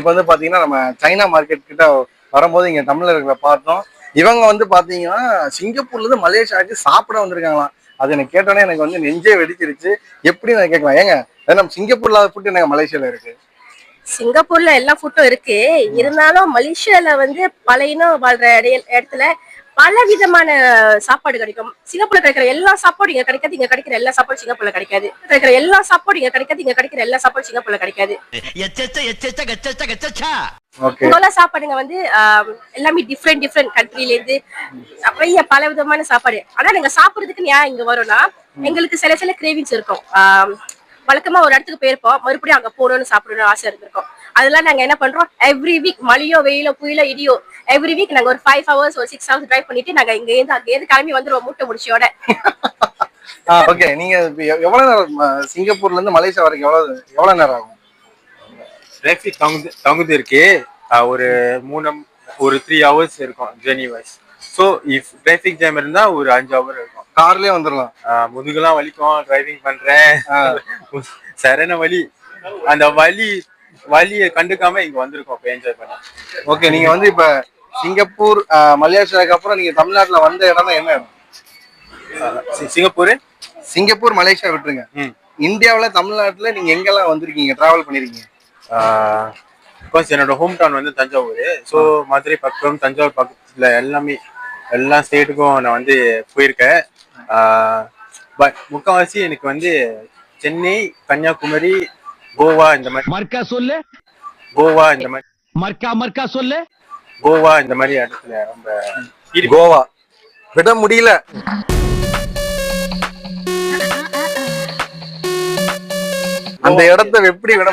இன்னைக்கு வந்து பாத்தீங்கன்னா நம்ம சைனா மார்க்கெட் கிட்ட வரும்போது இங்க தமிழர்களை பார்த்தோம். இவங்க வந்து பாத்தீங்கன்னா சிங்கப்பூர்ல இருந்து மலேசியாவுக்கு சாப்பிட வந்திருக்காங்களாம். அது எனக்கு கேட்டோன்னே எனக்கு வந்து நெஞ்சே வெடிச்சிருச்சு. எப்படி நான் கேட்கலாம், ஏங்க நம்ம சிங்கப்பூர்ல ஃபுட் எனக்கு மலேசியால இருக்கு? சிங்கப்பூர்ல எல்லா ஃபுட்டும் இருக்கு. இருந்தாலும் மலேசியால வந்து பல இனம் வாழ்ற இடத்துல பல விதமான சாப்பாடு கிடைக்கும். சிங்கப்பூர்ல கிடைக்கிற எல்லா சாப்பாடும் இங்க கிடைக்காது. இங்க கிடைக்கிற எல்லா சாப்பாடும் சிங்கப்பூர்ல கிடைக்காது. கிடைக்கிற எல்லா சாப்பாடும் இங்க கிடைக்காது. இங்க கிடைக்கிற எல்லா சாப்பாடும் சிங்கப்பூர்ல கிடைக்காது. இங்க உள்ள சாப்பாடுங்க வந்து எல்லாமே டிஃப்ரெண்ட் கண்ட்ரில இருந்து நிறைய பல விதமான சாப்பாடு. ஆனா நீங்க சாப்பிடுறதுக்கு ஏன் இங்க வரோம்னா, எங்களுக்கு சில கிரேவிங்ஸ் இருக்கும். வழக்கமா ஒரு இடத்துக்கு போயிருப்போம், மறுபடியும் அங்க போகணும்னு சாப்பிடணும்னு ஆசை இருந்திருக்கும். அதெல்லாம் நாங்க என்ன பண்றோம், எவ்ரி வீக் மழையோ வெயிலோ புயலோ இடியோ எவ்ரி வீக் நாங்க ஒரு 5 ஹவர்ஸ் ஒரு 6 ஹவர்ஸ் டிரைவ் பண்ணிட்டு நாங்க இங்க இருந்து அங்க கிளம்பி வந்துருவோம் மூட்டை முடிச்சோட. ஓகே, நீங்க எவ்வளவு நேரம் சிங்கப்பூர்ல இருந்து மலேசியா வரைக்கும் எவ்வளவு நேரம் ஆகும்? டிராஃபிக் தங்குது இருக்கு. ஒரு ஒரு 3 ஹவர்ஸ் இருக்கும் journey wise. So if traffic jam இருந்தா ஒரு 5 ஹவர் இருக்கும். கார்லயே வந்துடலாம். முதுகுலாம் வலிக்கும், டிரைவிங் பண்றேன். சரண வலி. அந்த வலியை கண்டுக்காம இங்க வந்திருக்கோம் என்ஜாய் பண்ண. ஓகே, நீங்க வந்து இப்ப சிங்கப்பூர் மலேசியாவுக்கு அப்புறம் நீங்க தமிழ்நாட்டுல வந்த இடம் என்ன இடம்? சிங்கப்பூர் மலேசியா விட்டுருங்க. இந்தியாவில தமிழ்நாட்டுல நீங்க எங்கெல்லாம் வந்திருக்கீங்க, டிராவல் பண்ணிருக்கீங்க? என்னோட ஹோம் டவுன் வந்து தஞ்சாவூர். ஸோ மதுரை பக்கம், தஞ்சாவூர் பக்கத்துல எல்லா ஸ்டேட்டுக்கும் நான் வந்து போயிருக்கேன். பட் முக்கால்வாசி எனக்கு வந்து சென்னை, கன்னியாகுமரி, கோவா இந்த மாதிரி இடத்துல ரொம்ப கோவா விட முடியல. அந்த இடத்த எப்படி விட